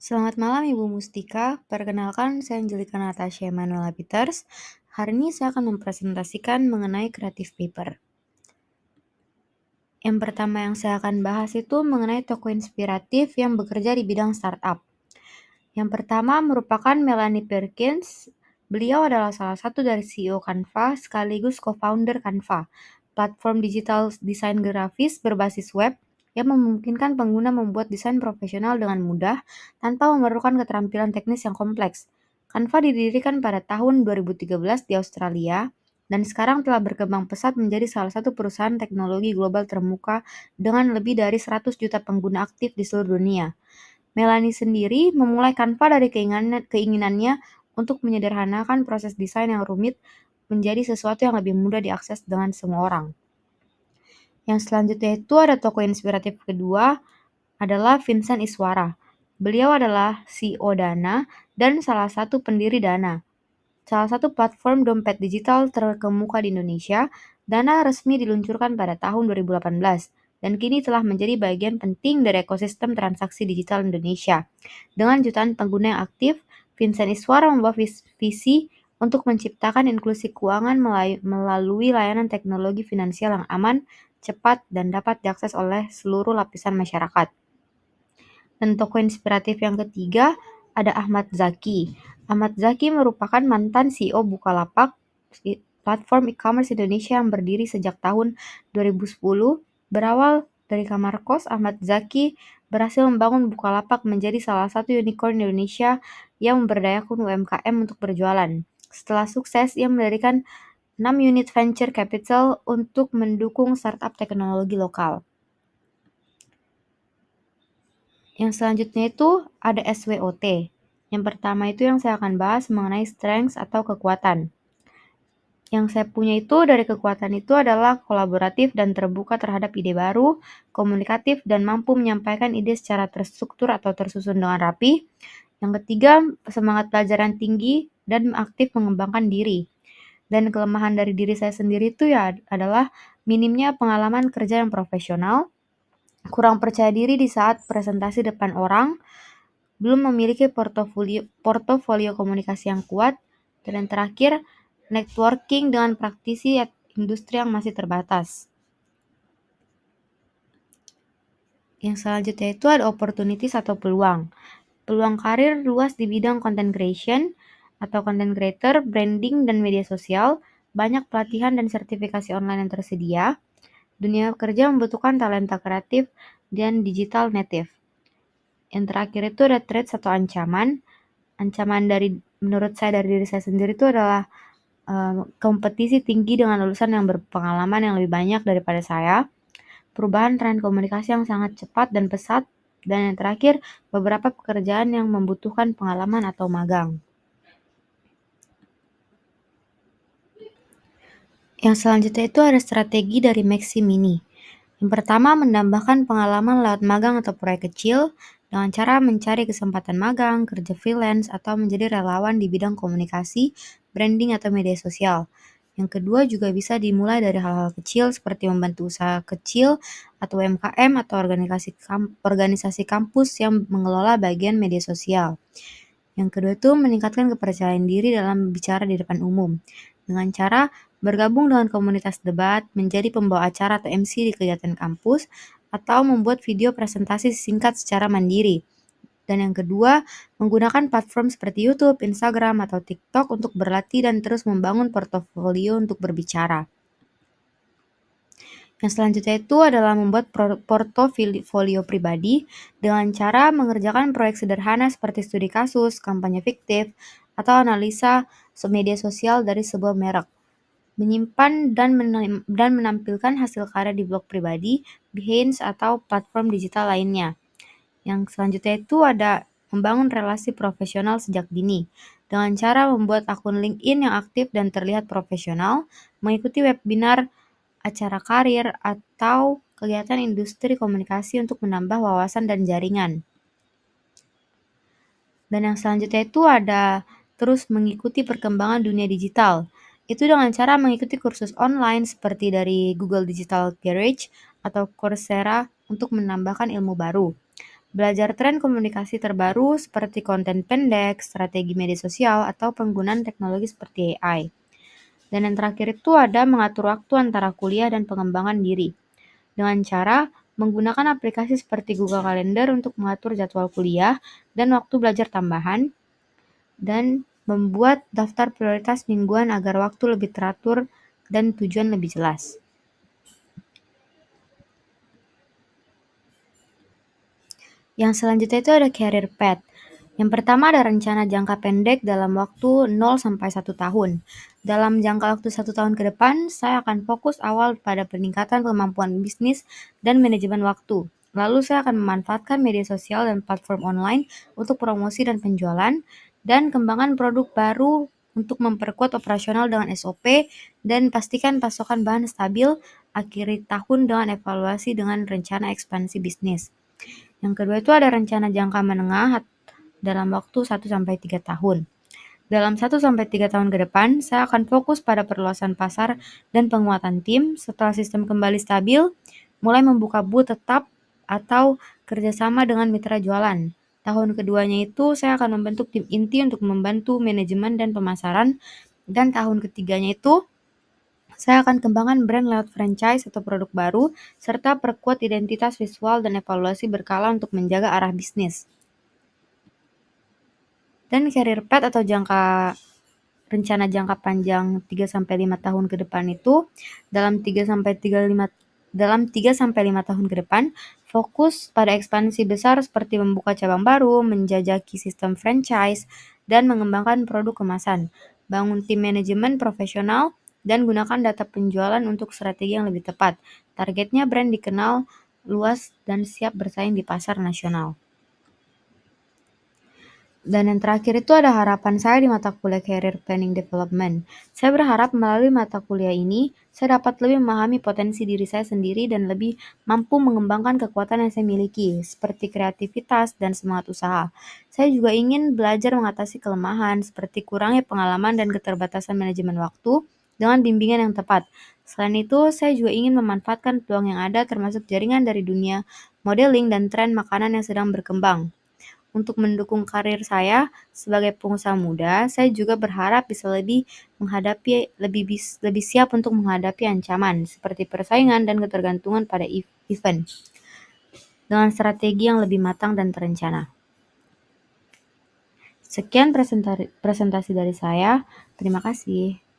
Selamat malam Ibu Mustika, perkenalkan saya Angelika Natasha Emanuela Peters. Hari ini saya akan mempresentasikan mengenai Creative Paper. Yang pertama yang saya akan bahas itu mengenai tokoh inspiratif yang bekerja di bidang startup. Yang pertama merupakan Melanie Perkins. Beliau adalah salah satu dari CEO Canva sekaligus co-founder Canva, platform digital desain grafis berbasis web yang memungkinkan pengguna membuat desain profesional dengan mudah tanpa memerlukan keterampilan teknis yang kompleks. Canva didirikan pada tahun 2013 di Australia dan sekarang telah berkembang pesat menjadi salah satu perusahaan teknologi global termuka dengan lebih dari 100 juta pengguna aktif di seluruh dunia. Melanie sendiri memulai Canva dari keinginannya untuk menyederhanakan proses desain yang rumit menjadi sesuatu yang lebih mudah diakses dengan semua orang. Yang selanjutnya itu ada tokoh inspiratif kedua adalah Vincent Iswara. Beliau adalah CEO Dana dan salah satu pendiri Dana, salah satu platform dompet digital terkemuka di Indonesia. Dana resmi diluncurkan pada tahun 2018 dan kini telah menjadi bagian penting dari ekosistem transaksi digital Indonesia. Dengan jutaan pengguna yang aktif, Vincent Iswara membawa visi untuk menciptakan inklusi keuangan melalui layanan teknologi finansial yang aman, cepat, dan dapat diakses oleh seluruh lapisan masyarakat. Dan tokoh inspiratif yang ketiga ada Ahmad Zaki. Ahmad Zaki merupakan mantan CEO Bukalapak, platform e-commerce Indonesia yang berdiri sejak tahun 2010. Berawal dari kamar kos, Ahmad Zaki berhasil membangun Bukalapak menjadi salah satu unicorn Indonesia yang memberdayakan UMKM untuk berjualan. Setelah sukses, ia mendirikan 6 unit venture capital untuk mendukung startup teknologi lokal. Yang selanjutnya itu ada SWOT. Yang pertama itu yang saya akan bahas mengenai strengths atau kekuatan. Yang saya punya itu dari kekuatan itu adalah kolaboratif dan terbuka terhadap ide baru, komunikatif dan mampu menyampaikan ide secara terstruktur atau tersusun dengan rapi. Yang ketiga, semangat pelajaran tinggi dan aktif mengembangkan diri. Dan kelemahan dari diri saya sendiri itu ya adalah minimnya pengalaman kerja yang profesional, kurang percaya diri di saat presentasi depan orang, belum memiliki portofolio komunikasi yang kuat, dan yang terakhir, networking dengan praktisi industri yang masih terbatas. Yang selanjutnya itu ada opportunities atau peluang. Peluang karir luas di bidang content creation atau content creator, branding, dan media sosial, banyak pelatihan dan sertifikasi online yang tersedia. Dunia kerja membutuhkan talenta kreatif dan digital native. Yang terakhir itu ada threats atau ancaman. Ancaman menurut saya dari diri saya sendiri itu adalah kompetisi tinggi dengan lulusan yang berpengalaman yang lebih banyak daripada saya, perubahan tren komunikasi yang sangat cepat dan pesat, dan yang terakhir beberapa pekerjaan yang membutuhkan pengalaman atau magang. Yang selanjutnya itu ada strategi dari Maxi Mini. Yang pertama, menambahkan pengalaman lewat magang atau proyek kecil dengan cara mencari kesempatan magang, kerja freelance, atau menjadi relawan di bidang komunikasi, branding, atau media sosial. Yang kedua juga bisa dimulai dari hal-hal kecil seperti membantu usaha kecil atau UMKM atau organisasi kampus yang mengelola bagian media sosial. Yang kedua itu meningkatkan kepercayaan diri dalam bicara di depan umum dengan cara bergabung dengan komunitas debat, menjadi pembawa acara atau MC di kegiatan kampus, atau membuat video presentasi singkat secara mandiri. Dan yang kedua, menggunakan platform seperti YouTube, Instagram, atau TikTok untuk berlatih dan terus membangun portofolio untuk berbicara. Yang selanjutnya itu adalah membuat portofolio pribadi dengan cara mengerjakan proyek sederhana seperti studi kasus, kampanye fiktif, atau analisa media sosial dari sebuah merek. Menyimpan dan menampilkan hasil karya di blog pribadi, Behance, atau platform digital lainnya. Yang selanjutnya itu ada membangun relasi profesional sejak dini dengan cara membuat akun LinkedIn yang aktif dan terlihat profesional, mengikuti webinar, acara karir, atau kegiatan industri komunikasi untuk menambah wawasan dan jaringan. Dan yang selanjutnya itu ada terus mengikuti perkembangan dunia digital. Itu dengan cara mengikuti kursus online seperti dari Google Digital Garage atau Coursera untuk menambahkan ilmu baru. belajar tren komunikasi terbaru seperti konten pendek, strategi media sosial, atau penggunaan teknologi seperti AI. Dan yang terakhir itu ada mengatur waktu antara kuliah dan pengembangan diri, dengan cara menggunakan aplikasi seperti Google Calendar untuk mengatur jadwal kuliah dan waktu belajar tambahan, dan membuat daftar prioritas mingguan agar waktu lebih teratur dan tujuan lebih jelas. Yang selanjutnya itu ada career path. Yang pertama ada rencana jangka pendek dalam waktu 0 sampai 1 tahun. Dalam jangka waktu 1 tahun ke depan, saya akan fokus awal pada peningkatan kemampuan bisnis dan manajemen waktu. Lalu saya akan memanfaatkan media sosial dan platform online untuk promosi dan penjualan, dan kembangkan produk baru untuk memperkuat operasional dengan SOP, dan pastikan pasokan bahan stabil. Akhiri tahun dengan evaluasi dengan rencana ekspansi bisnis. Yang kedua itu ada rencana jangka menengah dalam waktu 1-3 tahun. Dalam 1-3 tahun ke depan, saya akan fokus pada perluasan pasar dan penguatan tim. Setelah sistem kembali stabil, mulai membuka booth tetap atau kerjasama dengan mitra jualan. Tahun keduanya itu saya akan membentuk tim inti untuk membantu manajemen dan pemasaran. Dan tahun ketiganya itu saya akan kembangkan brand lewat franchise atau produk baru, serta perkuat identitas visual dan evaluasi berkala untuk menjaga arah bisnis. Dan career path atau rencana jangka panjang 3-5 tahun ke depan itu dalam 3-5 tahun ke depan fokus pada ekspansi besar seperti membuka cabang baru, menjajaki sistem franchise, dan mengembangkan produk kemasan. Bangun tim manajemen profesional dan gunakan data penjualan untuk strategi yang lebih tepat. Targetnya brand dikenal luas dan siap bersaing di pasar nasional. Dan yang terakhir itu ada harapan saya di mata kuliah Career Planning Development. Saya berharap melalui mata kuliah ini, saya dapat lebih memahami potensi diri saya sendiri dan lebih mampu mengembangkan kekuatan yang saya miliki, seperti kreativitas dan semangat usaha. Saya juga ingin belajar mengatasi kelemahan, seperti kurangnya pengalaman dan keterbatasan manajemen waktu, dengan bimbingan yang tepat. Selain itu, saya juga ingin memanfaatkan peluang yang ada termasuk jaringan dari dunia modeling dan tren makanan yang sedang berkembang. Untuk mendukung karir saya sebagai pengusaha muda, saya juga berharap bisa lebih siap untuk menghadapi ancaman seperti persaingan dan ketergantungan pada event dengan strategi yang lebih matang dan terencana. Sekian presentasi dari saya. Terima kasih.